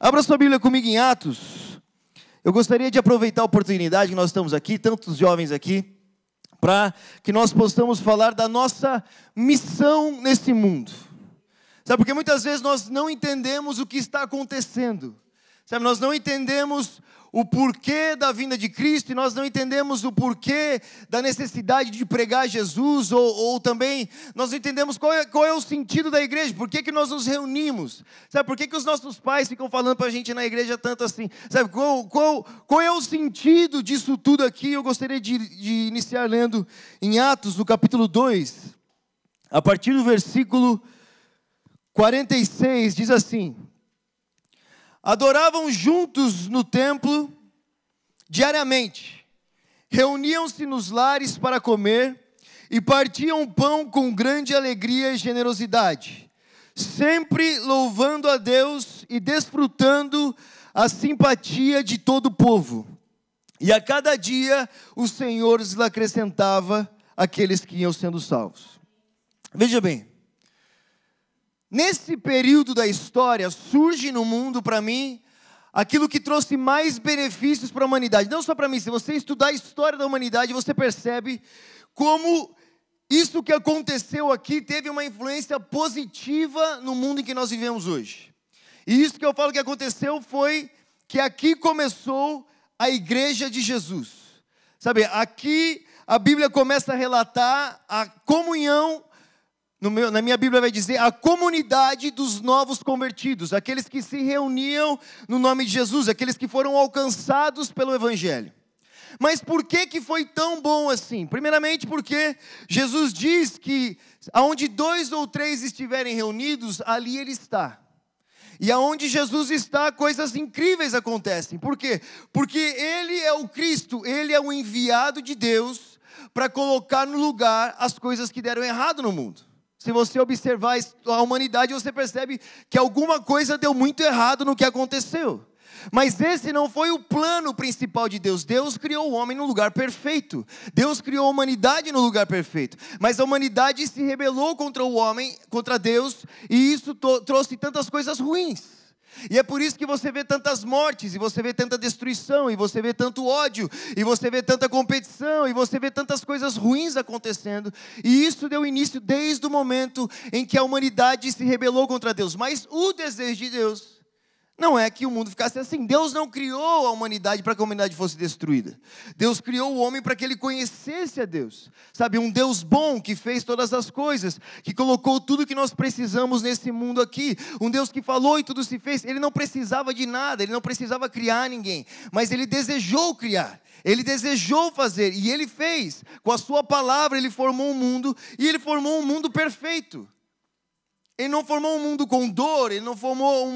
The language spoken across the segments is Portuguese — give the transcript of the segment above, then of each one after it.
Abra sua Bíblia comigo em Atos. Eu gostaria de aproveitar a oportunidade que nós estamos aqui, tantos jovens aqui, para que nós possamos falar da nossa missão nesse mundo. Sabe, porque muitas vezes nós não entendemos o que está acontecendo. Sabe, nós não entendemos o porquê da vinda de Cristo, e nós não entendemos o porquê da necessidade de pregar Jesus, ou também nós não entendemos qual é o sentido da igreja, por que nós nos reunimos, sabe, por que os nossos pais ficam falando para a gente na igreja tanto assim, sabe, qual é o sentido disso tudo aqui. Eu gostaria de iniciar lendo em Atos, no capítulo 2, a partir do versículo 46, diz assim: adoravam juntos no templo diariamente, reuniam-se nos lares para comer e partiam pão com grande alegria e generosidade, sempre louvando a Deus e desfrutando a simpatia de todo o povo. E a cada dia o Senhor lhes acrescentava aqueles que iam sendo salvos. Veja bem, nesse período da história, surge no mundo, para mim, aquilo que trouxe mais benefícios para a humanidade. Não só para mim, se você estudar a história da humanidade, você percebe como isso que aconteceu aqui teve uma influência positiva no mundo em que nós vivemos hoje. E isso que eu falo que aconteceu foi que aqui começou a igreja de Jesus. Sabe, aqui a Bíblia começa a relatar a comunhão. Na minha Bíblia vai dizer a comunidade dos novos convertidos, aqueles que se reuniam no nome de Jesus, aqueles que foram alcançados pelo Evangelho. Mas por que foi tão bom assim? Primeiramente porque Jesus diz que aonde 2 ou 3 estiverem reunidos, ali Ele está. E aonde Jesus está, coisas incríveis acontecem. Por quê? Porque Ele é o Cristo, Ele é o enviado de Deus para colocar no lugar as coisas que deram errado no mundo. Se você observar a humanidade, você percebe que alguma coisa deu muito errado no que aconteceu. Mas esse não foi o plano principal de Deus. Deus criou o homem no lugar perfeito. Deus criou a humanidade no lugar perfeito. Mas a humanidade se rebelou contra o homem, contra Deus, e isso trouxe tantas coisas ruins. E é por isso que você vê tantas mortes, e você vê tanta destruição, e você vê tanto ódio, e você vê tanta competição, e você vê tantas coisas ruins acontecendo. E isso deu início desde o momento em que a humanidade se rebelou contra Deus. Mas o desejo de Deus não é que o mundo ficasse assim. Deus não criou a humanidade para que a humanidade fosse destruída. Deus criou o homem para que ele conhecesse a Deus. Sabe, um Deus bom que fez todas as coisas, que colocou tudo que nós precisamos nesse mundo aqui. Um Deus que falou e tudo se fez. Ele não precisava de nada, ele não precisava criar ninguém. Mas ele desejou criar, ele desejou fazer, e ele fez. Com a sua palavra ele formou um mundo, e ele formou um mundo perfeito. Ele não formou um mundo com dor, ele não formou um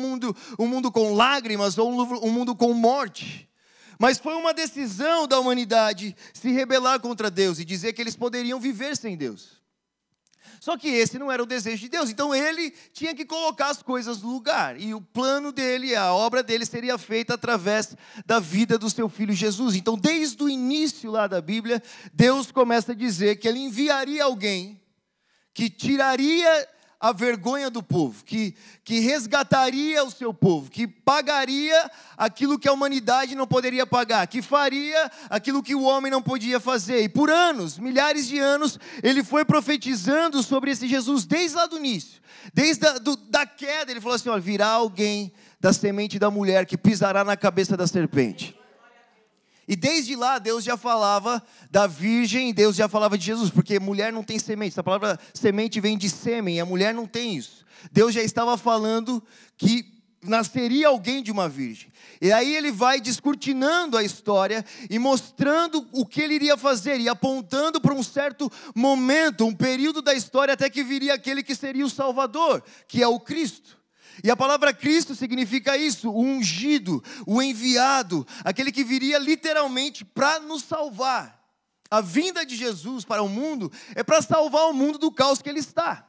mundo com lágrimas, ou um mundo com morte. Mas foi uma decisão da humanidade se rebelar contra Deus e dizer que eles poderiam viver sem Deus. Só que esse não era o desejo de Deus, então ele tinha que colocar as coisas no lugar. E o plano dele, a obra dele seria feita através da vida do seu filho Jesus. Então desde o início lá da Bíblia, Deus começa a dizer que ele enviaria alguém que tiraria a vergonha do povo, que resgataria o seu povo, que pagaria aquilo que a humanidade não poderia pagar, que faria aquilo que o homem não podia fazer. E por anos, milhares de anos, ele foi profetizando sobre esse Jesus desde lá do início. Desde da queda, ele falou assim: ó, virá alguém da semente da mulher que pisará na cabeça da serpente. E desde lá Deus já falava da virgem, Deus já falava de Jesus, porque mulher não tem semente. Essa palavra semente vem de sêmen, e a mulher não tem isso. Deus já estava falando que nasceria alguém de uma virgem. E aí ele vai descortinando a história e mostrando o que ele iria fazer, e apontando para um certo momento, um período da história, até que viria aquele que seria o Salvador, que é o Cristo. E a palavra Cristo significa isso, o ungido, o enviado, aquele que viria literalmente para nos salvar. A vinda de Jesus para o mundo é para salvar o mundo do caos que ele está.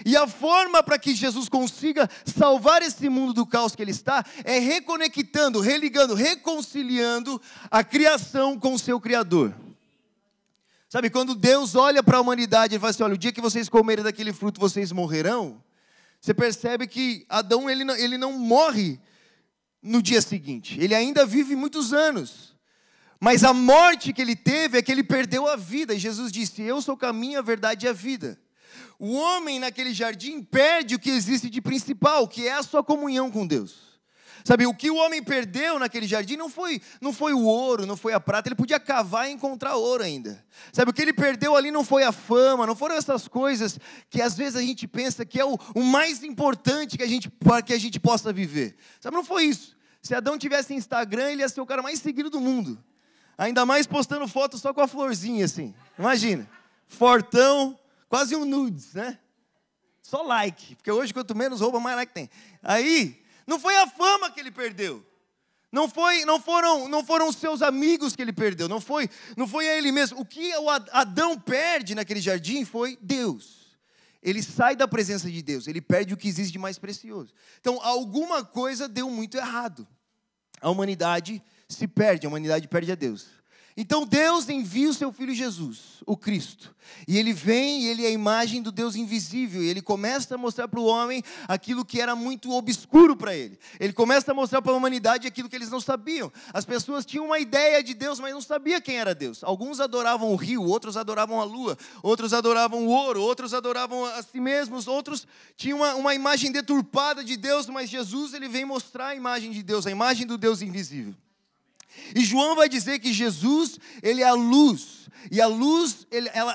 E a forma para que Jesus consiga salvar esse mundo do caos que ele está é reconectando, religando, reconciliando a criação com o seu Criador. Sabe, quando Deus olha para a humanidade e fala assim: olha, o dia que vocês comerem daquele fruto, vocês morrerão. Você percebe que Adão ele não morre no dia seguinte. Ele ainda vive muitos anos. Mas a morte que ele teve é que ele perdeu a vida. E Jesus disse: eu sou o caminho, a verdade e a vida. O homem naquele jardim perde o que existe de principal, que é a sua comunhão com Deus. Sabe, o que o homem perdeu naquele jardim não foi o ouro, não foi a prata. Ele podia cavar e encontrar ouro ainda. Sabe, o que ele perdeu ali não foi a fama, não foram essas coisas que às vezes a gente pensa que é o mais importante para que a gente possa viver. Sabe, não foi isso. Se Adão tivesse Instagram, ele ia ser o cara mais seguido do mundo. Ainda mais postando foto só com a florzinha assim. Imagina, fortão, quase um nudes, né? Só like, porque hoje quanto menos rouba, mais like tem. Aí, não foi a fama que ele perdeu. Não foram os seus amigos que ele perdeu. Não foi a ele mesmo. O que o Adão perde naquele jardim foi Deus. Ele sai da presença de Deus. Ele perde o que existe de mais precioso. Então, alguma coisa deu muito errado. A humanidade se perde. A humanidade perde a Deus. Então Deus envia o seu Filho Jesus, o Cristo. E Ele vem e Ele é a imagem do Deus invisível. E Ele começa a mostrar para o homem aquilo que era muito obscuro para ele. Ele começa a mostrar para a humanidade aquilo que eles não sabiam. As pessoas tinham uma ideia de Deus, mas não sabiam quem era Deus. Alguns adoravam o rio, outros adoravam a lua, outros adoravam o ouro, outros adoravam a si mesmos, outros tinham uma imagem deturpada de Deus, mas Jesus ele vem mostrar a imagem de Deus, a imagem do Deus invisível. E João vai dizer que Jesus, ele é a luz. E a luz,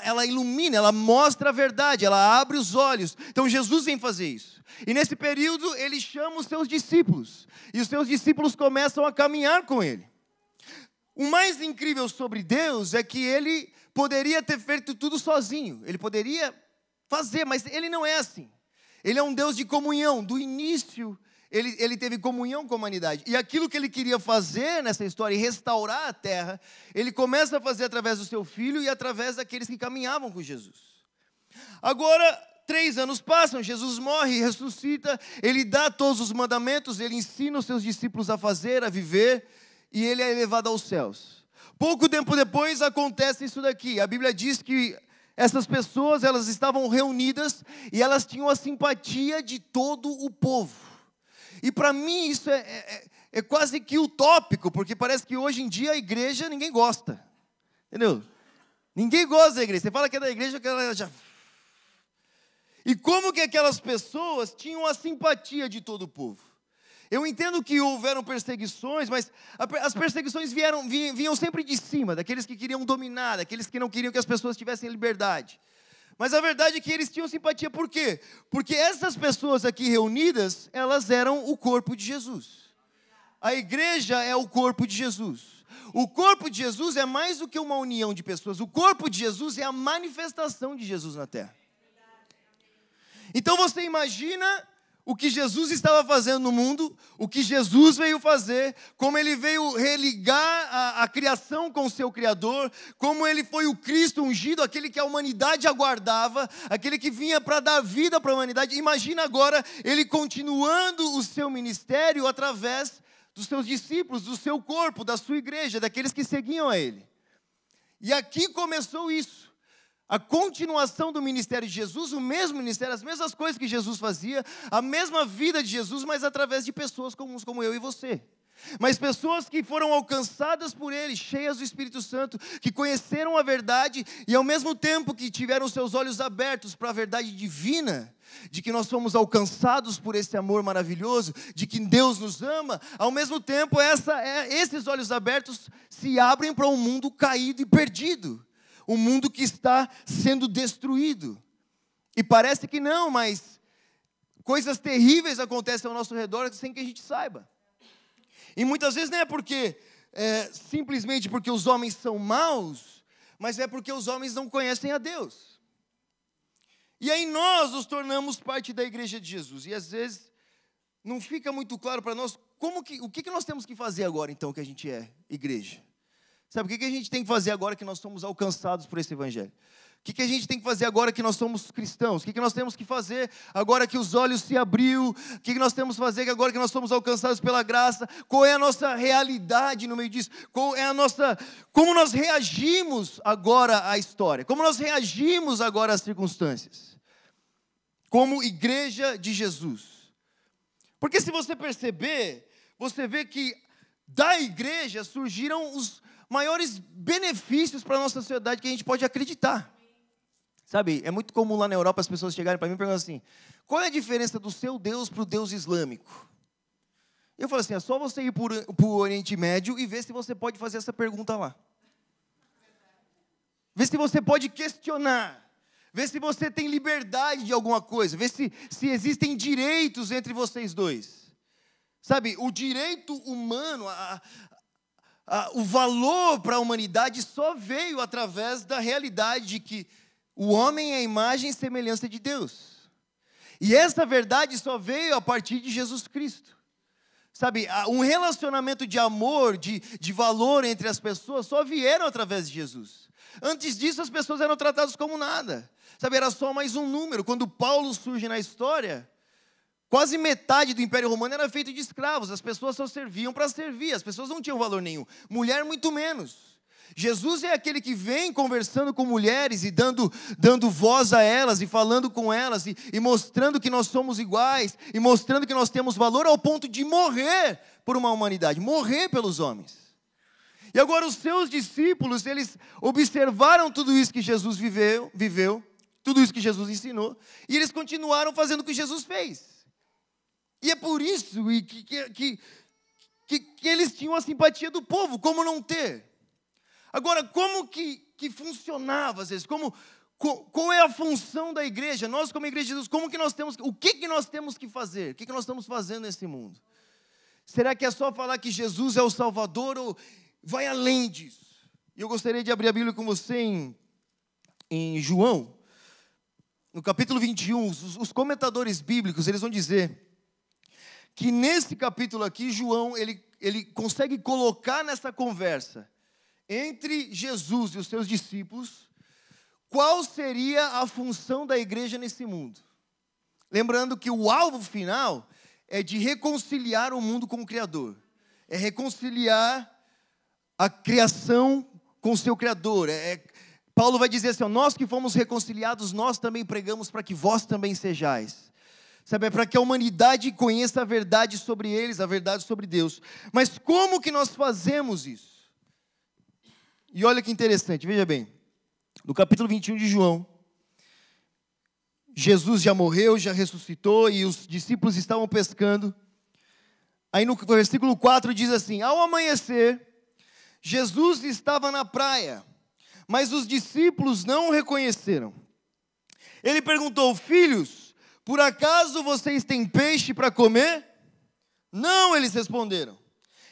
ela ilumina, ela mostra a verdade, ela abre os olhos. Então Jesus vem fazer isso. E nesse período, ele chama os seus discípulos. E os seus discípulos começam a caminhar com ele. O mais incrível sobre Deus é que ele poderia ter feito tudo sozinho. Ele poderia fazer, mas ele não é assim. Ele é um Deus de comunhão. Do início, ele teve comunhão com a humanidade. E aquilo que ele queria fazer nessa história, e restaurar a terra, ele começa a fazer através do seu filho e através daqueles que caminhavam com Jesus. Agora, 3 anos passam, Jesus morre, ressuscita, ele dá todos os mandamentos, ele ensina os seus discípulos a fazer, a viver, e ele é elevado aos céus. Pouco tempo depois acontece isso daqui. A Bíblia diz que essas pessoas, elas estavam reunidas e elas tinham a simpatia de todo o povo. E para mim isso é quase que utópico, porque parece que hoje em dia a igreja ninguém gosta. Entendeu? Ninguém gosta da igreja. Você fala que é da igreja, que ela já... E como que aquelas pessoas tinham a simpatia de todo o povo? Eu entendo que houveram perseguições, mas as perseguições vinham sempre de cima, daqueles que queriam dominar, daqueles que não queriam que as pessoas tivessem liberdade. Mas a verdade é que eles tinham simpatia, por quê? Porque essas pessoas aqui reunidas, elas eram o corpo de Jesus. A igreja é o corpo de Jesus. O corpo de Jesus é mais do que uma união de pessoas. O corpo de Jesus é a manifestação de Jesus na terra. Então você imagina o que Jesus estava fazendo no mundo, o que Jesus veio fazer, como ele veio religar a criação com o seu Criador, como ele foi o Cristo ungido, aquele que a humanidade aguardava, aquele que vinha para dar vida para a humanidade. Imagina agora ele continuando o seu ministério através dos seus discípulos, do seu corpo, da sua igreja, daqueles que seguiam a ele. E aqui começou isso. A continuação do ministério de Jesus, o mesmo ministério, as mesmas coisas que Jesus fazia, a mesma vida de Jesus, mas através de pessoas comuns como eu e você. Mas pessoas que foram alcançadas por Ele, cheias do Espírito Santo, que conheceram a verdade e ao mesmo tempo que tiveram seus olhos abertos para a verdade divina, de que nós fomos alcançados por esse amor maravilhoso, de que Deus nos ama, ao mesmo tempo esses olhos abertos se abrem para um mundo caído e perdido. Um mundo que está sendo destruído. E parece que não, mas coisas terríveis acontecem ao nosso redor sem que a gente saiba. E muitas vezes não é simplesmente porque os homens são maus, mas é porque os homens não conhecem a Deus. E aí nós nos tornamos parte da igreja de Jesus. E às vezes não fica muito claro para nós o que nós temos que fazer agora então que a gente é igreja. Sabe, o que a gente tem que fazer agora que nós somos alcançados por esse evangelho? O que a gente tem que fazer agora que nós somos cristãos? O que nós temos que fazer agora que os olhos se abriu? O que nós temos que fazer agora que nós somos alcançados pela graça? Qual é a nossa realidade no meio disso? Como nós reagimos agora à história? Como nós reagimos agora às circunstâncias? Como igreja de Jesus. Porque se você perceber, você vê que da igreja surgiram os maiores benefícios para a nossa sociedade que a gente pode acreditar. Sabe, é muito comum lá na Europa as pessoas chegarem para mim e perguntarem assim: qual é a diferença do seu Deus para o Deus islâmico? Eu falo assim: é só você ir para o Oriente Médio e ver se você pode fazer essa pergunta lá. Vê se você pode questionar. Vê se você tem liberdade de alguma coisa. Vê se existem direitos entre vocês dois. Sabe, o direito humano, o valor para a humanidade só veio através da realidade de que o homem é a imagem e semelhança de Deus. E essa verdade só veio a partir de Jesus Cristo. Sabe, um relacionamento de amor, de valor entre as pessoas só vieram através de Jesus. Antes disso, as pessoas eram tratadas como nada. Sabe, era só mais um número. Quando Paulo surge na história, quase metade do Império Romano era feito de escravos. As pessoas só serviam para servir. As pessoas não tinham valor nenhum. Mulher, muito menos. Jesus é aquele que vem conversando com mulheres e dando voz a elas, e falando com elas, e mostrando que nós somos iguais, e mostrando que nós temos valor ao ponto de morrer por uma humanidade, morrer pelos homens. E agora os seus discípulos, eles observaram tudo isso que Jesus viveu, tudo isso que Jesus ensinou, e eles continuaram fazendo o que Jesus fez. E é por isso que eles tinham a simpatia do povo, como não ter? Agora, como que funcionava às vezes? Qual é a função da igreja? Nós, como igreja de Jesus, o que nós temos que fazer? O que nós estamos fazendo nesse mundo? Será que é só falar que Jesus é o Salvador ou vai além disso? E eu gostaria de abrir a Bíblia com você em João, no capítulo 21, os comentadores bíblicos, eles vão dizer que nesse capítulo aqui, João, ele consegue colocar nessa conversa entre Jesus e os seus discípulos, qual seria a função da igreja nesse mundo? Lembrando que o alvo final é de reconciliar o mundo com o Criador. É reconciliar a criação com o seu Criador. Paulo vai dizer assim: nós que fomos reconciliados, nós também pregamos para que vós também sejais. Sabe, é para que a humanidade conheça a verdade sobre eles, a verdade sobre Deus. Mas como que nós fazemos isso? E olha que interessante, veja bem, no capítulo 21 de João, Jesus já morreu, já ressuscitou e os discípulos estavam pescando. Aí no versículo 4 diz assim: ao amanhecer, Jesus estava na praia, mas os discípulos não o reconheceram. Ele perguntou: filhos, por acaso vocês têm peixe para comer? Não, eles responderam.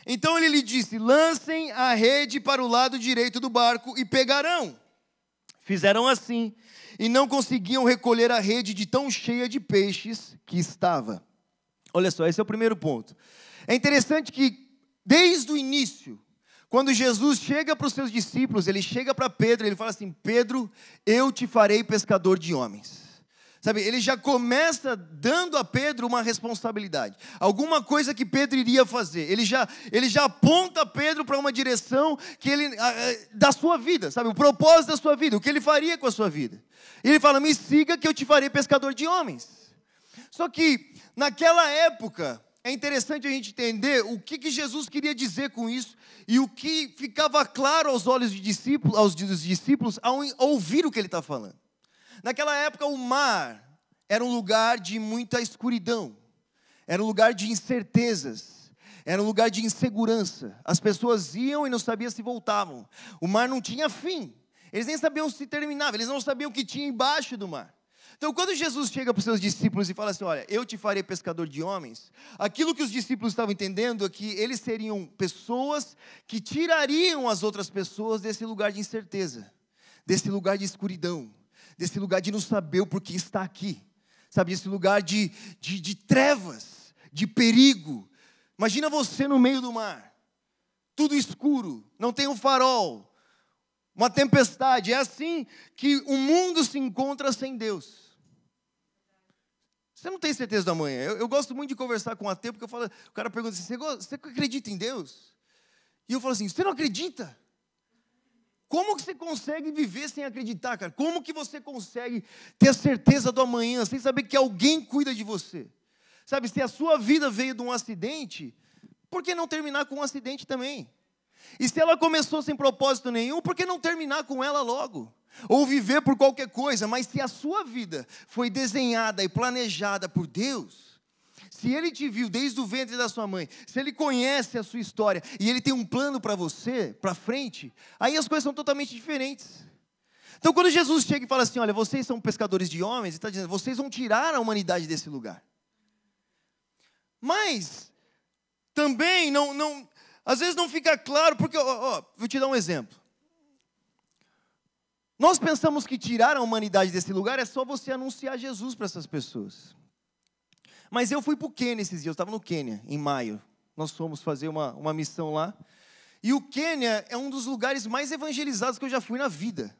Então ele lhe disse: lancem a rede para o lado direito do barco e pegarão. Fizeram assim, e não conseguiam recolher a rede de tão cheia de peixes que estava. Olha só, esse é o primeiro ponto. É interessante que, desde o início, quando Jesus chega para os seus discípulos, ele chega para Pedro, ele fala assim: Pedro, eu te farei pescador de homens. Sabe, ele já começa dando a Pedro uma responsabilidade, alguma coisa que Pedro iria fazer. Ele já aponta Pedro para uma direção da sua vida, sabe, o propósito da sua vida, o que ele faria com a sua vida. E ele fala: me siga que eu te farei pescador de homens. Só que naquela época é interessante a gente entender o que Jesus queria dizer com isso e o que ficava claro aos olhos dos discípulos ao ouvir o que ele está falando. Naquela época, o mar era um lugar de muita escuridão, era um lugar de incertezas, era um lugar de insegurança. As pessoas iam e não sabiam se voltavam. O mar não tinha fim, eles nem sabiam se terminava, eles não sabiam o que tinha embaixo do mar. Então, quando Jesus chega para os seus discípulos e fala assim: olha, eu te farei pescador de homens, aquilo que os discípulos estavam entendendo é que eles seriam pessoas que tirariam as outras pessoas desse lugar de incerteza, desse lugar de escuridão, desse lugar de não saber o porquê está aqui, sabe, esse lugar de trevas, de perigo. Imagina você no meio do mar, tudo escuro, não tem um farol, uma tempestade. É assim que o mundo se encontra sem Deus. Você não tem certeza do amanhã. Eu gosto muito de conversar com um ateu, porque o cara pergunta assim: você acredita em Deus? E eu falo assim: você não acredita? Como que você consegue viver sem acreditar, cara? Como que você consegue ter a certeza do amanhã, sem saber que alguém cuida de você? Sabe, se a sua vida veio de um acidente, por que não terminar com um acidente também? E se ela começou sem propósito nenhum, por que não terminar com ela logo? Ou viver por qualquer coisa, mas se a sua vida foi desenhada e planejada por Deus, se Ele te viu desde o ventre da sua mãe, se Ele conhece a sua história, e Ele tem um plano para você, para frente, aí as coisas são totalmente diferentes. Então quando Jesus chega e fala assim, olha, vocês são pescadores de homens, Ele está dizendo, vocês vão tirar a humanidade desse lugar. Mas, também, às vezes não fica claro, porque, vou te dar um exemplo. Nós pensamos que tirar a humanidade desse lugar é só você anunciar Jesus para essas pessoas. Mas eu fui para o Quênia esses dias, eu estava no Quênia, em maio. Nós fomos fazer uma missão lá. E o Quênia é um dos lugares mais evangelizados que eu já fui na vida.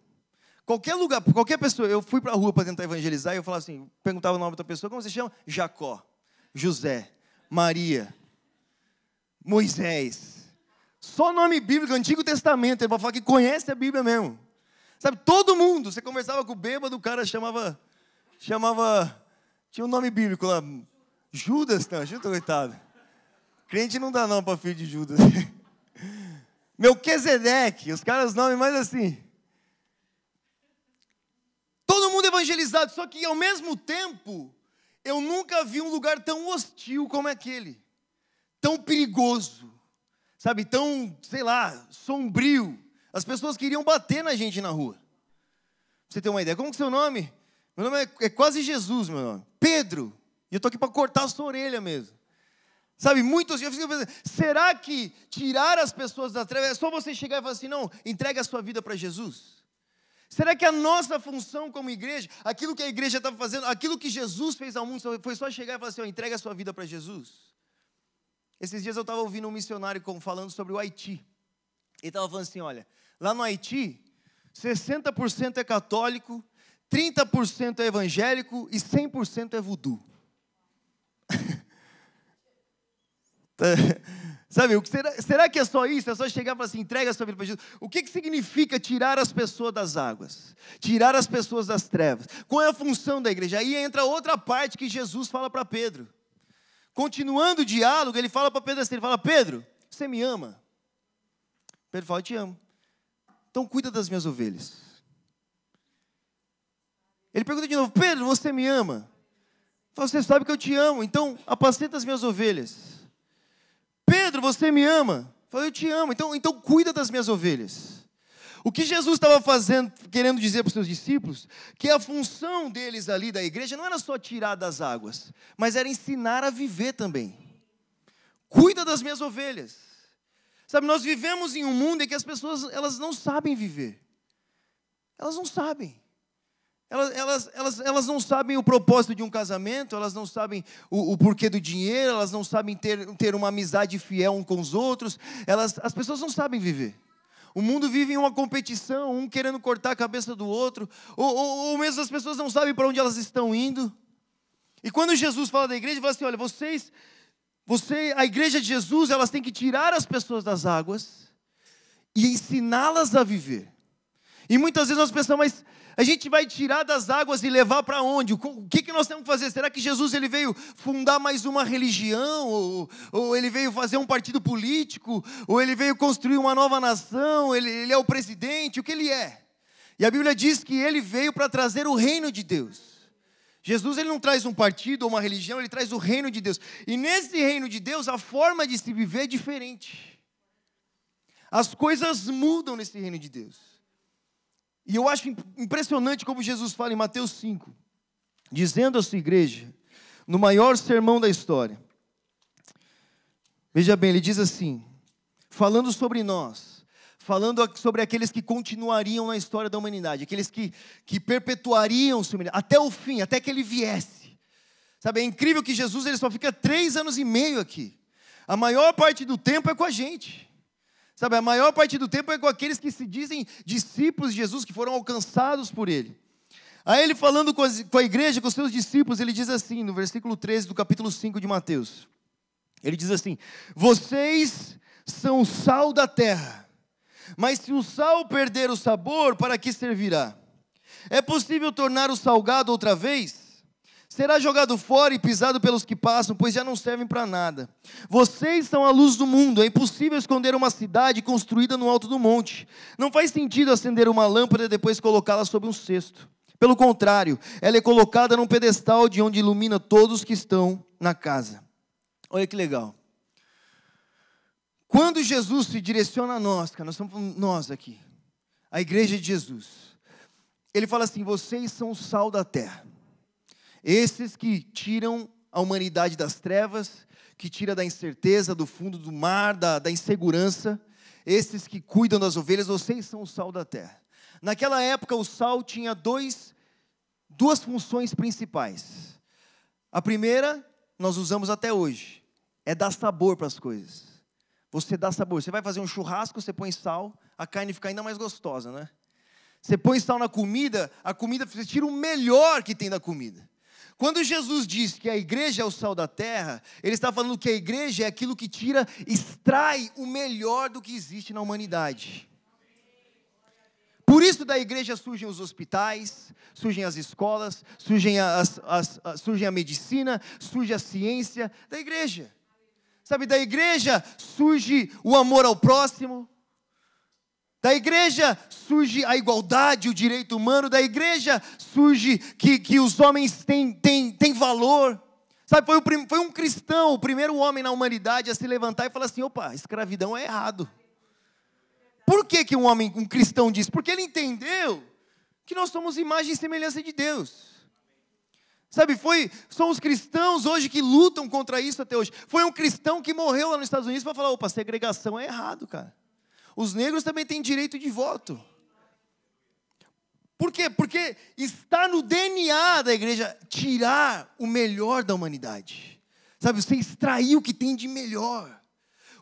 Qualquer lugar, qualquer pessoa, eu fui para a rua para tentar evangelizar, e eu falava assim, perguntava o nome da pessoa, como você chama? Jacó, José, Maria, Moisés. Só nome bíblico, Antigo Testamento, ele vai falar que conhece a Bíblia mesmo. Sabe, todo mundo, você conversava com o bêbado, o cara chamava, tinha um nome bíblico lá, Judas, não, Judas, coitado. Crente não dá não para filho de Judas. Melquisedeque, os caras, nomes mais assim. Todo mundo evangelizado, só que ao mesmo tempo, eu nunca vi um lugar tão hostil como aquele. Tão perigoso, sabe, tão, sei lá, sombrio. As pessoas queriam bater na gente na rua. Pra você ter uma ideia. Como que é o seu nome? Meu nome é quase Jesus, meu nome. Pedro. E eu estou aqui para cortar a sua orelha mesmo. Sabe, muitos dias eu fico pensando, será que tirar as pessoas das trevas é só você chegar e falar assim, não, entregue a sua vida para Jesus? Será que a nossa função como igreja, aquilo que a igreja estava fazendo, aquilo que Jesus fez ao mundo, foi só chegar e falar assim, entregue a sua vida para Jesus? Esses dias eu estava ouvindo um missionário falando sobre o Haiti. Ele estava falando assim, olha, lá no Haiti, 60% é católico, 30% é evangélico e 100% é voodoo. Sabe, será que é só isso? É só chegar e falar assim, entrega a sua vida para Jesus? O que significa tirar as pessoas das águas? Tirar as pessoas das trevas? Qual é a função da igreja? Aí entra outra parte que Jesus fala para Pedro. Continuando o diálogo, ele fala para Pedro assim, ele fala, Pedro, você me ama? Pedro fala, eu te amo. Então cuida das minhas ovelhas. Ele pergunta de novo, Pedro, você me ama? Fala, você sabe que eu te amo, então apacenta as minhas ovelhas. Pedro, você me ama? Fala, eu te amo, então cuida das minhas ovelhas. O que Jesus estava fazendo, querendo dizer para os seus discípulos, que a função deles ali da igreja não era só tirar das águas, mas era ensinar a viver também. Cuida das minhas ovelhas. Sabe, nós vivemos em um mundo em que as pessoas, elas não sabem viver. Elas não sabem. Elas não sabem o propósito de um casamento, elas não sabem o porquê do dinheiro, elas não sabem ter uma amizade fiel uns com os outros. As pessoas não sabem viver. O mundo vive em uma competição, um querendo cortar a cabeça do outro, ou mesmo as pessoas não sabem para onde elas estão indo. E quando Jesus fala da igreja, ele fala assim, olha, a igreja de Jesus, elas têm que tirar as pessoas das águas e ensiná-las a viver. E muitas vezes nós pensamos, mas a gente vai tirar das águas e levar para onde? O que nós temos que fazer? Será que Jesus ele veio fundar mais uma religião? Ou ele veio fazer um partido político? Ou ele veio construir uma nova nação? Ele é o presidente? O que ele é? E a Bíblia diz que ele veio para trazer o reino de Deus. Jesus ele não traz um partido ou uma religião, ele traz o reino de Deus. E nesse reino de Deus, a forma de se viver é diferente. As coisas mudam nesse reino de Deus. E eu acho impressionante como Jesus fala em Mateus 5, dizendo à sua igreja, no maior sermão da história. Veja bem, ele diz assim, falando sobre nós, falando sobre aqueles que continuariam na história da humanidade, aqueles que perpetuariam até o fim, até que ele viesse. Sabe, é incrível que Jesus ele só fica 3 anos e meio aqui. A maior parte do tempo é com a gente. Sabe, a maior parte do tempo é com aqueles que se dizem discípulos de Jesus, que foram alcançados por ele. Aí ele falando com a igreja, com os seus discípulos, ele diz assim, no versículo 13 do capítulo 5 de Mateus. Ele diz assim, vocês são o sal da terra, mas se o sal perder o sabor, para que servirá? É possível tornar o salgado outra vez? será jogado fora e pisado pelos que passam, pois já não servem para nada. Vocês são a luz do mundo. É impossível esconder uma cidade construída no alto do monte. Não faz sentido acender uma lâmpada e depois colocá-la sob um cesto. Pelo contrário, ela é colocada num pedestal de onde ilumina todos que estão na casa. Olha que legal. Quando Jesus se direciona a nós, cara, nós somos nós aqui, a igreja de Jesus, ele fala assim: vocês são o sal da terra. Esses que tiram a humanidade das trevas, que tira da incerteza, do fundo do mar, da insegurança, esses que cuidam das ovelhas, vocês são o sal da terra. Naquela época o sal tinha duas funções principais. A primeira, nós usamos até hoje, é dar sabor para as coisas. Você dá sabor, você vai fazer um churrasco, você põe sal, a carne fica ainda mais gostosa, né? Você põe sal na comida, a comida, você tira o melhor que tem da comida. Quando Jesus diz que a igreja é o sal da terra, ele está falando que a igreja é aquilo que extrai o melhor do que existe na humanidade. Por isso da igreja surgem os hospitais, surgem as escolas, surgem a medicina, surge a ciência da igreja. Sabe, da igreja surge o amor ao próximo. Da igreja surge a igualdade, o direito humano. Da igreja surge que os homens têm valor. Sabe, foi um cristão, o primeiro homem na humanidade a se levantar e falar assim: opa, escravidão é errado. Por que um cristão diz? Porque ele entendeu que nós somos imagem e semelhança de Deus. Sabe, são os cristãos hoje que lutam contra isso até hoje. Foi um cristão que morreu lá nos Estados Unidos para falar: opa, segregação é errado, cara. Os negros também têm direito de voto. Por quê? Porque está no DNA da igreja tirar o melhor da humanidade. Sabe, você extrair o que tem de melhor.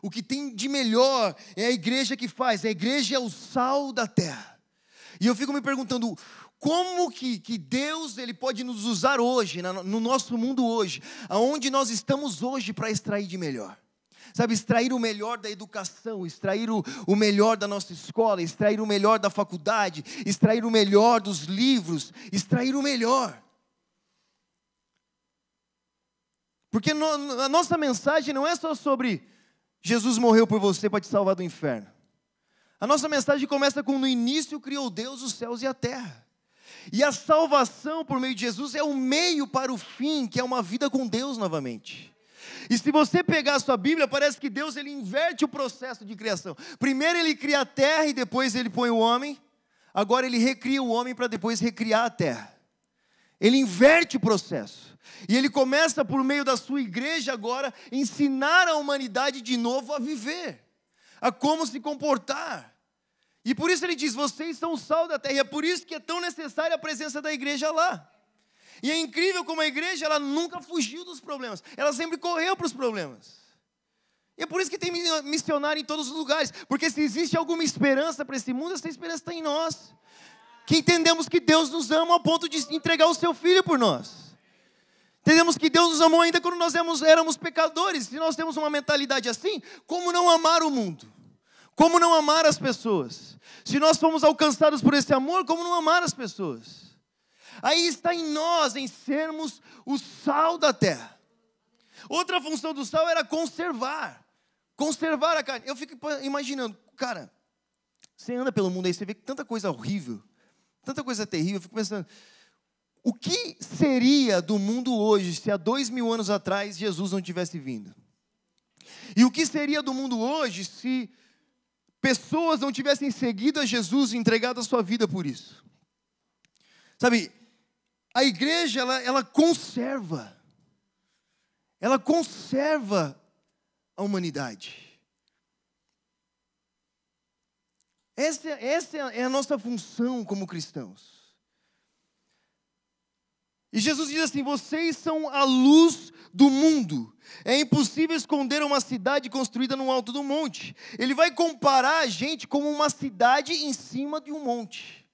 O que tem de melhor é a igreja que faz. A igreja é o sal da terra. E eu fico me perguntando, como que Deus ele pode nos usar hoje, no nosso mundo hoje, aonde nós estamos hoje para extrair de melhor. Sabe, extrair o melhor da educação, extrair o melhor da nossa escola, extrair o melhor da faculdade, extrair o melhor dos livros, extrair o melhor. Porque a nossa mensagem não é só sobre Jesus morreu por você para te salvar do inferno. A nossa mensagem começa com: no início criou Deus os céus e a terra. E a salvação por meio de Jesus é o meio para o fim, que é uma vida com Deus novamente. E se você pegar a sua Bíblia, parece que Deus ele inverte o processo de criação. Primeiro ele cria a terra e depois ele põe o homem. Agora ele recria o homem para depois recriar a terra. Ele inverte o processo. E ele começa por meio da sua igreja agora ensinar a humanidade de novo a viver, a como se comportar. E por isso ele diz: vocês são o sal da terra. E é por isso que é tão necessária a presença da igreja lá. E é incrível como a igreja, ela nunca fugiu dos problemas. Ela sempre correu para os problemas. E é por isso que tem missionário em todos os lugares. Porque se existe alguma esperança para esse mundo, essa esperança está em nós. Que entendemos que Deus nos ama ao ponto de entregar o seu Filho por nós. Entendemos que Deus nos amou ainda quando nós éramos pecadores. Se nós temos uma mentalidade assim, como não amar o mundo? Como não amar as pessoas? Se nós fomos alcançados por esse amor, como não amar as pessoas? Aí está em nós, em sermos o sal da terra. Outra função do sal era conservar a carne. Eu fico imaginando, cara, você anda pelo mundo aí, você vê tanta coisa horrível, tanta coisa terrível. Eu fico pensando, o que seria do mundo hoje se há 2000 anos atrás Jesus não tivesse vindo? E o que seria do mundo hoje se pessoas não tivessem seguido a Jesus e entregado a sua vida por isso? Sabe, a igreja, ela conserva a humanidade. Essa é a nossa função como cristãos. E Jesus diz assim: vocês são a luz do mundo. É impossível esconder uma cidade construída no alto do monte. Ele vai comparar a gente como uma cidade em cima de um monte.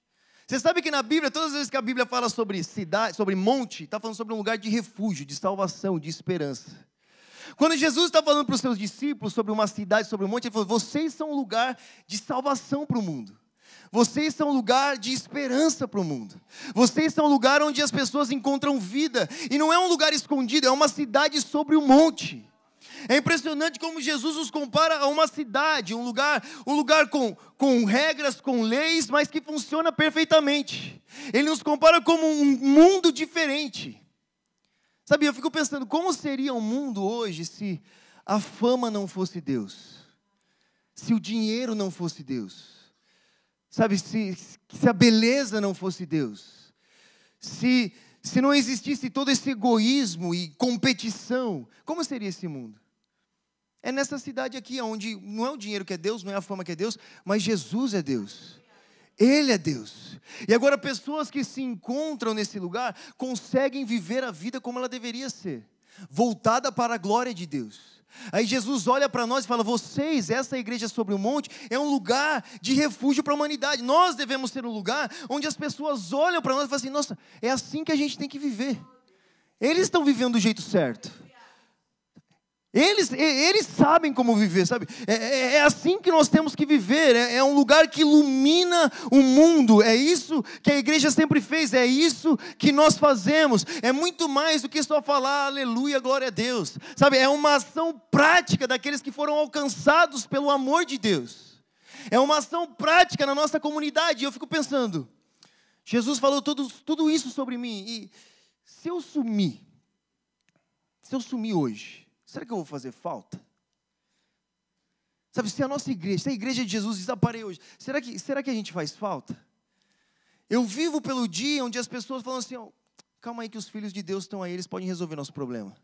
Você sabe que na Bíblia, todas as vezes que a Bíblia fala sobre cidade, sobre monte, está falando sobre um lugar de refúgio, de salvação, de esperança. Quando Jesus está falando para os seus discípulos sobre uma cidade, sobre um monte, ele falou: vocês são um lugar de salvação para o mundo. Vocês são um lugar de esperança para o mundo. Vocês são um lugar onde as pessoas encontram vida. E não é um lugar escondido, é uma cidade sobre o monte. É impressionante como Jesus nos compara a uma cidade, um lugar com regras, com leis, mas que funciona perfeitamente. Ele nos compara como um mundo diferente. Sabe, eu fico pensando, como seria o mundo hoje se a fama não fosse Deus? Se o dinheiro não fosse Deus? Sabe, se a beleza não fosse Deus, se não existisse todo esse egoísmo e competição, como seria esse mundo? É nessa cidade aqui, onde não é o dinheiro que é Deus, não é a fama que é Deus, mas Jesus é Deus. Ele é Deus. E agora pessoas que se encontram nesse lugar, conseguem viver a vida como ela deveria ser, voltada para a glória de Deus. Aí Jesus olha para nós e fala, vocês, essa igreja sobre o monte, é um lugar de refúgio para a humanidade. Nós devemos ser um lugar onde as pessoas olham para nós e falam assim, nossa, é assim que a gente tem que viver. Eles estão vivendo do jeito certo. Eles sabem como viver, sabe? É assim que nós temos que viver. É um lugar que ilumina o mundo. É isso que a igreja sempre fez. É isso que nós fazemos. É muito mais do que só falar aleluia, glória a Deus. Sabe? É uma ação prática daqueles que foram alcançados pelo amor de Deus. É uma ação prática na nossa comunidade. E eu fico pensando, Jesus falou tudo isso sobre mim. E se eu sumir hoje, será que eu vou fazer falta? Sabe, se a nossa igreja, se a igreja de Jesus desaparecer hoje, será que a gente faz falta? Eu vivo pelo dia onde as pessoas falam assim, calma aí que os filhos de Deus estão aí, eles podem resolver nosso problema.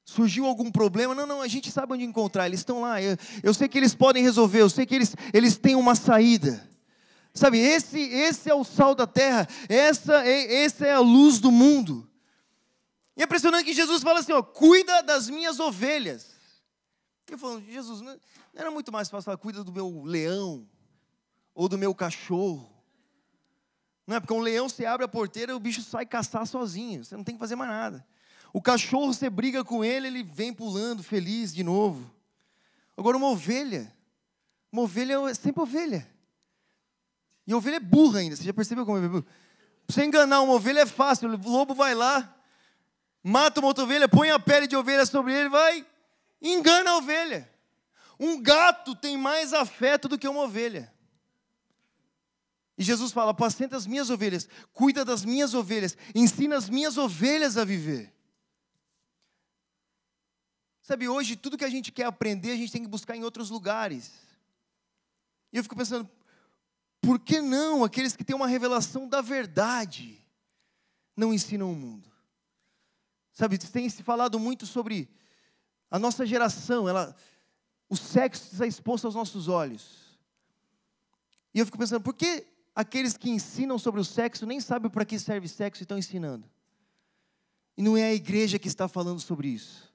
Surgiu algum problema? Não, a gente sabe onde encontrar, eles estão lá, eu sei que eles podem resolver, eu sei que eles têm uma saída. Sabe, esse é o sal da terra, essa é a luz do mundo. E é impressionante que Jesus fala assim, cuida das minhas ovelhas. Eu falo, Jesus, não era muito mais fácil falar, cuida do meu leão, ou do meu cachorro. Não é, porque um leão, você abre a porteira e o bicho sai caçar sozinho, você não tem que fazer mais nada. O cachorro, você briga com ele, ele vem pulando, feliz de novo. Agora uma ovelha é sempre ovelha. E a ovelha é burra ainda, você já percebeu como é burra? Pra você enganar uma ovelha é fácil, o lobo vai lá, mata uma outra ovelha, põe a pele de ovelha sobre ele, vai, engana a ovelha. Um gato tem mais afeto do que uma ovelha. E Jesus fala, apacenta as minhas ovelhas, cuida das minhas ovelhas, ensina as minhas ovelhas a viver. Sabe, hoje tudo que a gente quer aprender, a gente tem que buscar em outros lugares. E eu fico pensando, por que não aqueles que têm uma revelação da verdade não ensinam o mundo? Sabe, tem se falado muito sobre a nossa geração, o sexo está exposto aos nossos olhos. E eu fico pensando, por que aqueles que ensinam sobre o sexo nem sabem para que serve sexo e estão ensinando? E não é a igreja que está falando sobre isso.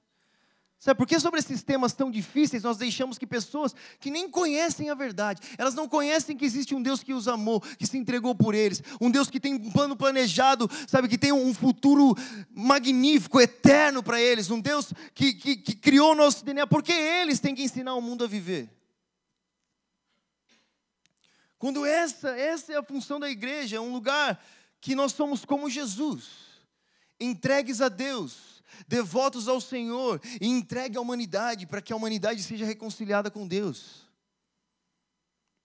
Sabe, por que sobre esses temas tão difíceis nós deixamos que pessoas que nem conhecem a verdade, elas não conhecem que existe um Deus que os amou, que se entregou por eles, um Deus que tem um plano planejado, sabe, que tem um futuro magnífico, eterno para eles, um Deus que criou o nosso DNA, porque eles têm que ensinar o mundo a viver? Quando essa é a função da igreja, é um lugar que nós somos como Jesus, entregues a Deus, devotos ao Senhor e entregue à humanidade, para que a humanidade seja reconciliada com Deus.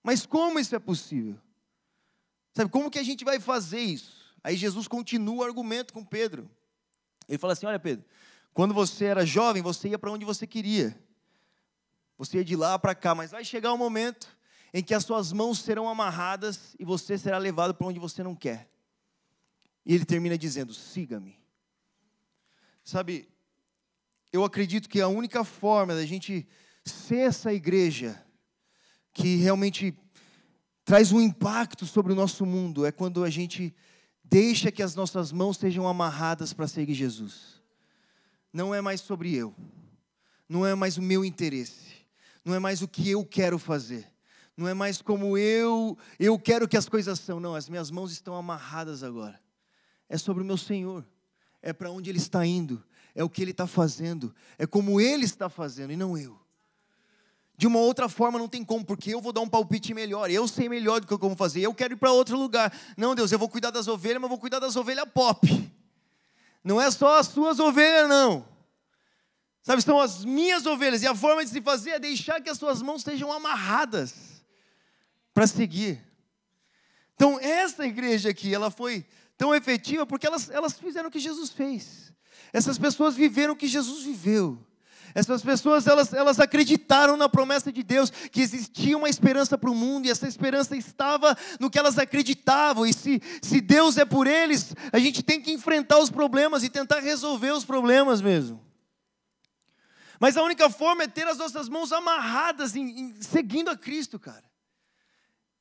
Mas como isso é possível? Sabe, como que a gente vai fazer isso? Aí Jesus continua o argumento com Pedro. Ele fala assim, olha Pedro, quando você era jovem, você ia para onde você queria. Você ia de lá para cá, mas vai chegar um momento em que as suas mãos serão amarradas e você será levado para onde você não quer. E ele termina dizendo, siga-me. Sabe, eu acredito que a única forma da gente ser essa igreja que realmente traz um impacto sobre o nosso mundo é quando a gente deixa que as nossas mãos sejam amarradas para seguir Jesus. Não é mais sobre eu, não é mais o meu interesse, não é mais o que eu quero fazer, não é mais como eu quero que as coisas são, não, as minhas mãos estão amarradas agora. É sobre o meu Senhor. É para onde Ele está indo, é o que Ele está fazendo, é como Ele está fazendo e não eu. De uma outra forma não tem como, porque eu vou dar um palpite melhor, eu sei melhor do que eu como fazer, eu quero ir para outro lugar. Não, Deus, eu vou cuidar das ovelhas, mas eu vou cuidar das ovelhas pop. Não é só as suas ovelhas, não. Sabe, são as minhas ovelhas, e a forma de se fazer é deixar que as suas mãos estejam amarradas para seguir. Então, essa igreja aqui, ela foi tão efetiva porque elas fizeram o que Jesus fez. Essas pessoas viveram o que Jesus viveu. Essas pessoas, elas acreditaram na promessa de Deus, que existia uma esperança para o mundo, e essa esperança estava no que elas acreditavam. E se Deus é por eles, a gente tem que enfrentar os problemas e tentar resolver os problemas mesmo. Mas a única forma é ter as nossas mãos amarradas seguindo a Cristo, cara.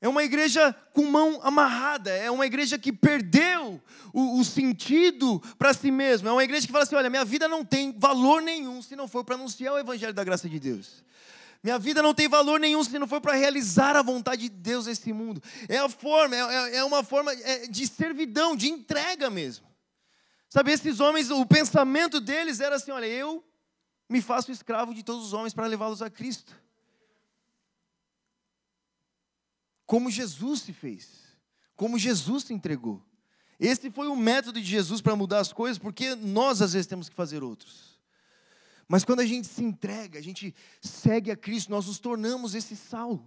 É uma igreja com mão amarrada, é uma igreja que perdeu o sentido para si mesma. É uma igreja que fala assim, olha, minha vida não tem valor nenhum se não for para anunciar o evangelho da graça de Deus. Minha vida não tem valor nenhum se não for para realizar a vontade de Deus nesse mundo. É a forma, é uma forma de servidão, de entrega mesmo. Sabe, esses homens, o pensamento deles era assim, olha, eu me faço escravo de todos os homens para levá-los a Cristo. Como Jesus se fez, como Jesus se entregou. Esse foi o método de Jesus para mudar as coisas, porque nós às vezes temos que fazer outros. Mas quando a gente se entrega, a gente segue a Cristo, nós nos tornamos esse sal.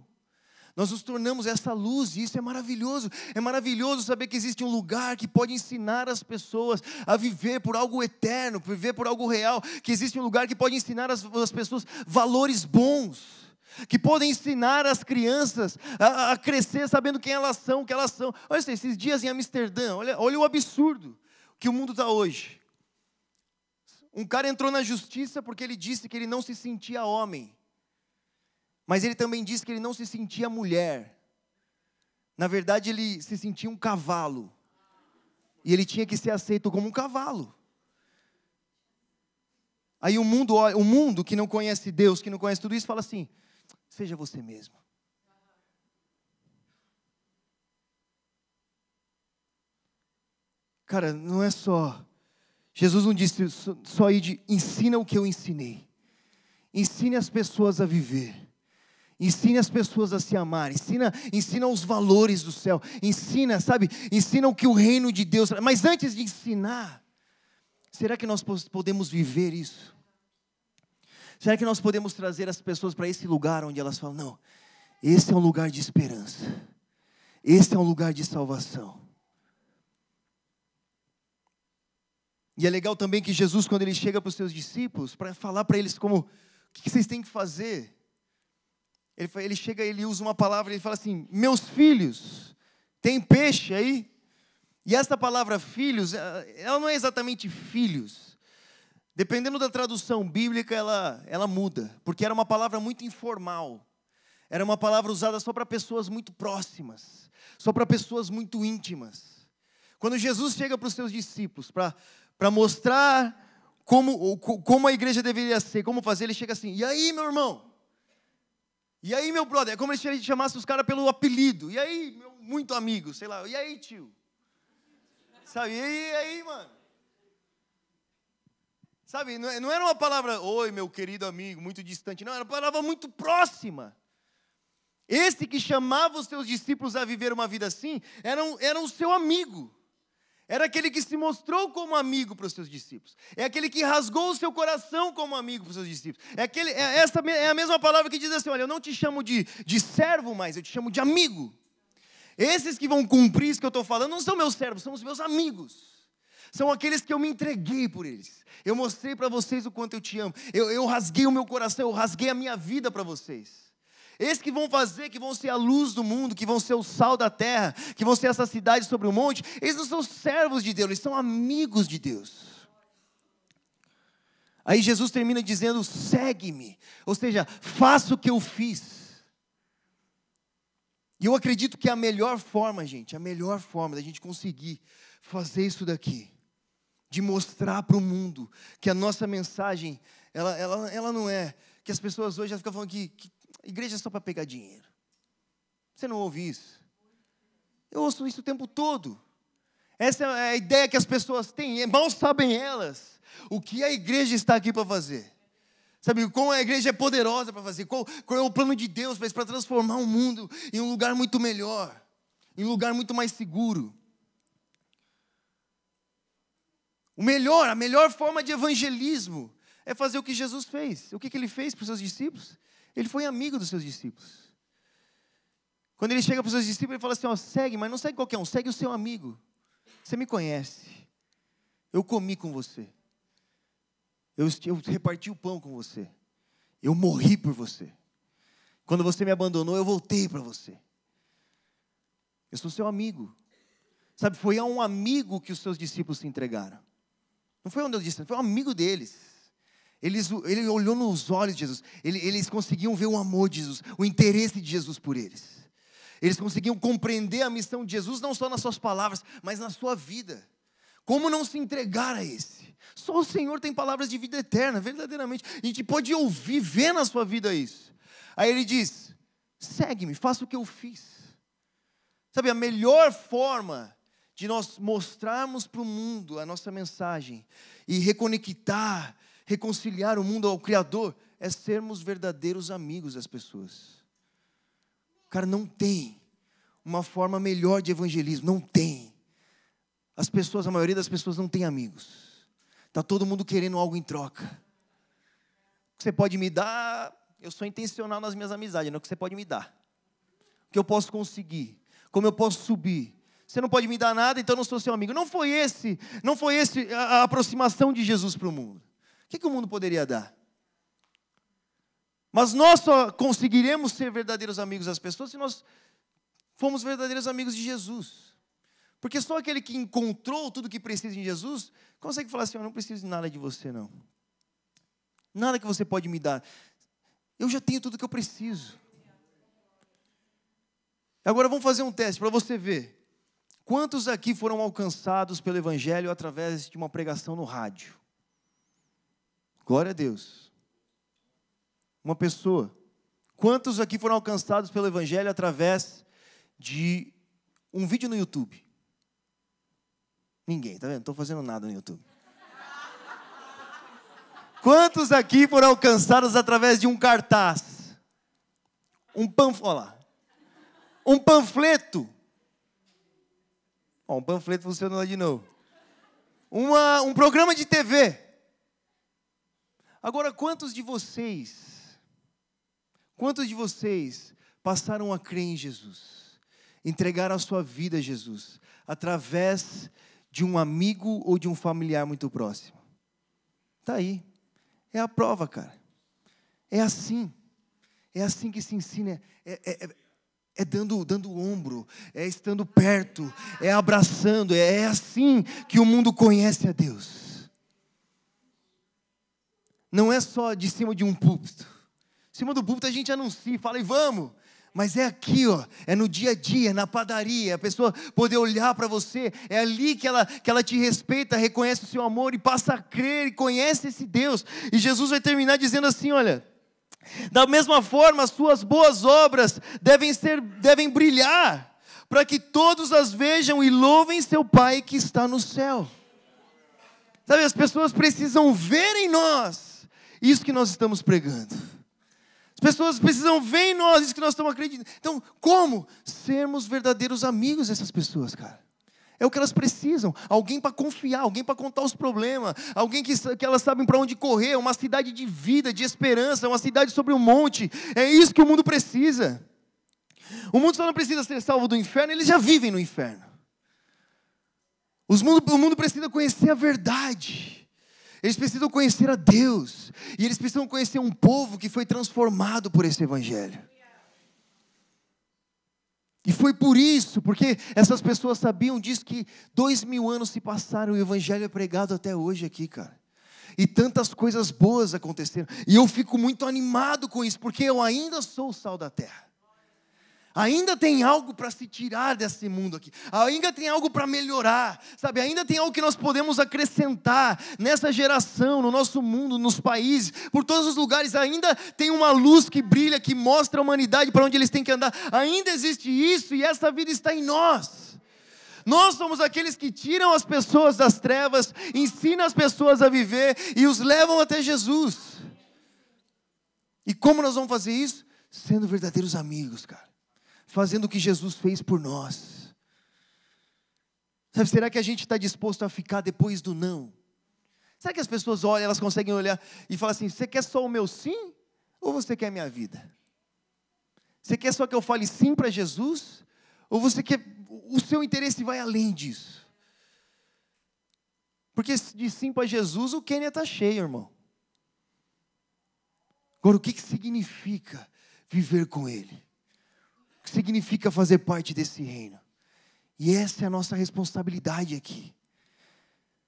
Nós nos tornamos essa luz, e isso é maravilhoso. É maravilhoso saber que existe um lugar que pode ensinar as pessoas a viver por algo eterno, viver por algo real. Que existe um lugar que pode ensinar as pessoas valores bons. Que podem ensinar as crianças a crescer sabendo quem elas são, o que elas são. Olha isso, esses dias em Amsterdã, olha o absurdo que o mundo está hoje. Um cara entrou na justiça porque ele disse que ele não se sentia homem. Mas ele também disse que ele não se sentia mulher. Na verdade, ele se sentia um cavalo. E ele tinha que ser aceito como um cavalo. Aí o mundo que não conhece Deus, que não conhece tudo isso, fala assim, seja você mesmo. Cara, não é só... Jesus não disse só ensina o que eu ensinei. Ensine as pessoas a viver. Ensine as pessoas a se amar. Ensina os valores do céu. Ensina o que o reino de Deus... Mas antes de ensinar, será que nós podemos viver isso? Será que nós podemos trazer as pessoas para esse lugar onde elas falam, não, esse é um lugar de esperança. Esse é um lugar de salvação. E é legal também que Jesus, quando ele chega para os seus discípulos, para falar para eles como, o que vocês têm que fazer? Ele chega e ele usa uma palavra, ele fala assim, meus filhos, tem peixe aí? E essa palavra filhos, ela não é exatamente filhos. Dependendo da tradução bíblica, ela muda, porque era uma palavra muito informal. Era uma palavra usada só para pessoas muito próximas, só para pessoas muito íntimas. Quando Jesus chega para os seus discípulos, para mostrar como a igreja deveria ser, como fazer, ele chega assim, e aí, meu irmão? E aí, meu brother? É como se ele chamasse os caras pelo apelido. E aí, meu muito amigo, sei lá, e aí, tio? Sabe, e aí, mano? Sabe, não era uma palavra, oi, meu querido amigo, muito distante. Não, era uma palavra muito próxima. Esse que chamava os seus discípulos a viver uma vida assim, era o seu amigo. Era aquele que se mostrou como amigo para os seus discípulos. É aquele que rasgou o seu coração como amigo para os seus discípulos. Essa é a mesma palavra que diz assim, olha, eu não te chamo de servo mais, eu te chamo de amigo. Esses que vão cumprir isso que eu estou falando não são meus servos, são os meus amigos. São aqueles que eu me entreguei por eles. Eu mostrei para vocês o quanto eu te amo. Eu rasguei o meu coração, eu rasguei a minha vida para vocês. Esses que vão fazer, que vão ser a luz do mundo, que vão ser o sal da terra, que vão ser essa cidade sobre o monte, eles não são servos de Deus, eles são amigos de Deus. Aí Jesus termina dizendo, segue-me. Ou seja, faça o que eu fiz. E eu acredito que a melhor forma, gente, a melhor forma da gente conseguir fazer isso daqui, de mostrar para o mundo que a nossa mensagem, ela não é, que as pessoas hoje já ficam falando que igreja é só para pegar dinheiro. Você não ouve isso? Eu ouço isso o tempo todo. Essa é a ideia que as pessoas têm, mal sabem elas o que a igreja está aqui para fazer. Sabe, como a igreja é poderosa para fazer, qual é o plano de Deus para transformar o mundo em um lugar muito melhor, em um lugar muito mais seguro. A melhor forma de evangelismo é fazer o que Jesus fez. O que ele fez para os seus discípulos? Ele foi amigo dos seus discípulos. Quando ele chega para os seus discípulos, ele fala assim, ó, segue, mas não segue qualquer um, segue o seu amigo. Você me conhece. Eu comi com você. Eu reparti o pão com você. Eu morri por você. Quando você me abandonou, eu voltei para você. Eu sou seu amigo. Sabe, foi a um amigo que os seus discípulos se entregaram. Não foi um Deus disse, foi um amigo deles. Ele olhou nos olhos de Jesus. Eles conseguiam ver o amor de Jesus, o interesse de Jesus por eles. Eles conseguiam compreender a missão de Jesus, não só nas suas palavras, mas na sua vida. Como não se entregar a esse? Só o Senhor tem palavras de vida eterna, verdadeiramente. A gente pode ouvir, ver na sua vida isso. Aí ele diz, segue-me, faça o que eu fiz. Sabe, a melhor forma de nós mostrarmos para o mundo a nossa mensagem e reconectar, reconciliar o mundo ao Criador, é sermos verdadeiros amigos das pessoas. Cara, não tem uma forma melhor de evangelismo, não tem. A maioria das pessoas não tem amigos. Está todo mundo querendo algo em troca. O que você pode me dar, eu sou intencional nas minhas amizades, não é o que você pode me dar. O que eu posso conseguir, como eu posso subir. Você não pode me dar nada, então eu não sou seu amigo. Não foi esse a aproximação de Jesus para o mundo. O que o mundo poderia dar? Mas nós só conseguiremos ser verdadeiros amigos das pessoas se nós formos verdadeiros amigos de Jesus. Porque só aquele que encontrou tudo o que precisa em Jesus consegue falar assim, eu não preciso de nada de você não. Nada que você pode me dar. Eu já tenho tudo o que eu preciso. Agora vamos fazer um teste para você ver. Quantos aqui foram alcançados pelo Evangelho através de uma pregação no rádio? Glória a Deus. Uma pessoa. Quantos aqui foram alcançados pelo Evangelho através de um vídeo no YouTube? Ninguém, tá vendo? Não estou fazendo nada no YouTube. Quantos aqui foram alcançados através de um cartaz? Um panfleto. Um panfleto funcionou de novo. Um programa de TV. Agora, quantos de vocês passaram a crer em Jesus? Entregaram a sua vida a Jesus através de um amigo ou de um familiar muito próximo? Está aí. É a prova, cara. É assim que se ensina. É dando ombro, é estando perto, é abraçando. É assim que o mundo conhece a Deus. Não é só de cima de um púlpito. Em cima do púlpito a gente anuncia, fala e vamos. Mas é aqui, ó, é no dia a dia, na padaria, a pessoa poder olhar para você, é ali que ela te respeita, reconhece o seu amor e passa a crer e conhece esse Deus. E Jesus vai terminar dizendo assim, olha, da mesma forma as suas boas obras devem brilhar, para que todos as vejam e louvem seu Pai que está no céu. Sabe, as pessoas precisam ver em nós isso que nós estamos pregando. As pessoas precisam ver em nós isso que nós estamos acreditando. Então, como sermos verdadeiros amigos dessas pessoas, cara? É o que elas precisam. Alguém para confiar, alguém para contar os problemas, alguém que elas sabem para onde correr, uma cidade de vida, de esperança, uma cidade sobre um monte. É isso que o mundo precisa. O mundo só não precisa ser salvo do inferno, eles já vivem no inferno. O mundo precisa conhecer a verdade. Eles precisam conhecer a Deus. E eles precisam conhecer um povo que foi transformado por esse Evangelho. E foi por isso, porque essas pessoas sabiam disso, que 2000 anos se passaram e o Evangelho é pregado até hoje aqui, cara. E tantas coisas boas aconteceram. E eu fico muito animado com isso, porque eu ainda sou o sal da terra. Ainda tem algo para se tirar desse mundo aqui. Ainda tem algo para melhorar. Sabe? Ainda tem algo que nós podemos acrescentar nessa geração, no nosso mundo, nos países, por todos os lugares. Ainda tem uma luz que brilha, que mostra a humanidade para onde eles têm que andar. Ainda existe isso e essa vida está em nós. Nós somos aqueles que tiram as pessoas das trevas, ensinam as pessoas a viver e os levam até Jesus. E como nós vamos fazer isso? Sendo verdadeiros amigos, cara. Fazendo o que Jesus fez por nós. Sabe, será que a gente está disposto a ficar depois do não? Será que as pessoas olham, elas conseguem olhar e falar assim, você quer só o meu sim? Ou você quer a minha vida? Você quer só que eu fale sim para Jesus? Ou você quer, o seu interesse vai além disso? Porque de sim para Jesus, o Quênia está cheio, irmão. Agora, o que significa viver com Ele? O que significa fazer parte desse reino? E essa é a nossa responsabilidade aqui.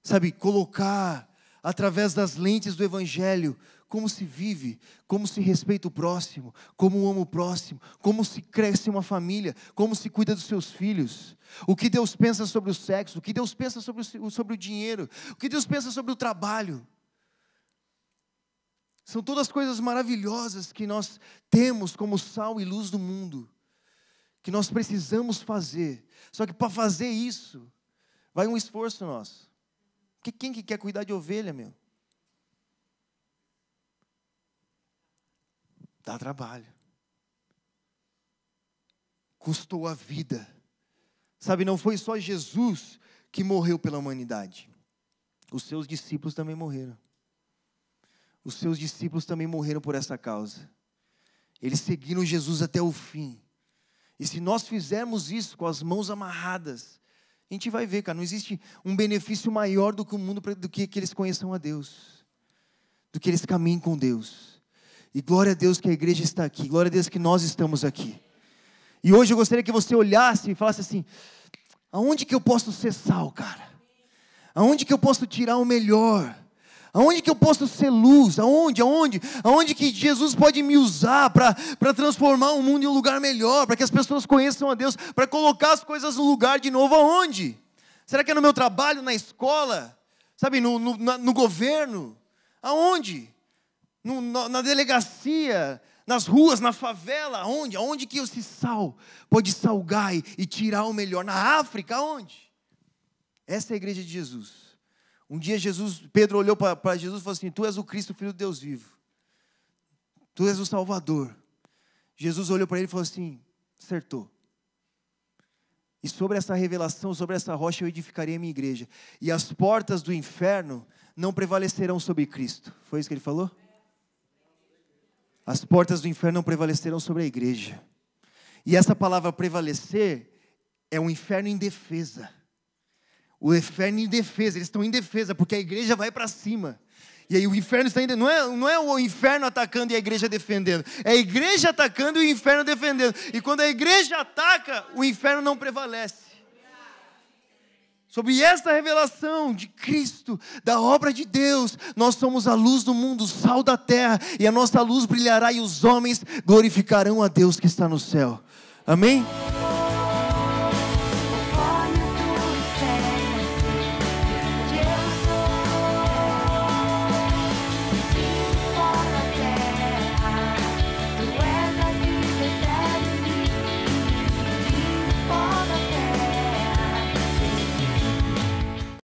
Sabe, colocar através das lentes do Evangelho como se vive, como se respeita o próximo, como ama o próximo, como se cresce uma família, como se cuida dos seus filhos, o que Deus pensa sobre o sexo, o que Deus pensa sobre o dinheiro, o que Deus pensa sobre o trabalho. São todas coisas maravilhosas que nós temos como sal e luz do mundo, que nós precisamos fazer. Só que para fazer isso, vai um esforço nosso. Porque quem que quer cuidar de ovelha, meu? Dá trabalho. Custou a vida. Sabe, não foi só Jesus que morreu pela humanidade. Os seus discípulos também morreram. Os seus discípulos também morreram por essa causa. Eles seguiram Jesus até o fim. E se nós fizermos isso com as mãos amarradas, a gente vai ver, cara, não existe um benefício maior do que o mundo, do que eles conheçam a Deus. Do que eles caminhem com Deus. E glória a Deus que a igreja está aqui. Glória a Deus que nós estamos aqui. E hoje eu gostaria que você olhasse e falasse assim, aonde que eu posso ser sal, cara? Aonde que eu posso tirar o melhor? Aonde que eu posso ser luz? Aonde que Jesus pode me usar para transformar o mundo em um lugar melhor, para que as pessoas conheçam a Deus, para colocar as coisas no lugar de novo? Aonde? Será que é no meu trabalho, na escola? Sabe, no governo? Aonde? Na delegacia, nas ruas, na favela? Aonde que esse sal pode salgar e tirar o melhor? Na África? Aonde? Essa é a igreja de Jesus. Um dia Pedro olhou para Jesus e falou assim, tu és o Cristo, Filho de Deus vivo. Tu és o Salvador. Jesus olhou para ele e falou assim, acertou. E sobre essa revelação, sobre essa rocha eu edificarei a minha igreja. E as portas do inferno não prevalecerão sobre Cristo. Foi isso que ele falou? As portas do inferno não prevalecerão sobre a igreja. E essa palavra prevalecer é um inferno em defesa. O inferno em defesa, eles estão em defesa, porque a igreja vai para cima. E aí o inferno está indo, não é o inferno atacando e a igreja defendendo. É a igreja atacando e o inferno defendendo. E quando a igreja ataca, o inferno não prevalece. Sobre esta revelação de Cristo, da obra de Deus, nós somos a luz do mundo, o sal da terra. E a nossa luz brilhará e os homens glorificarão a Deus que está no céu. Amém?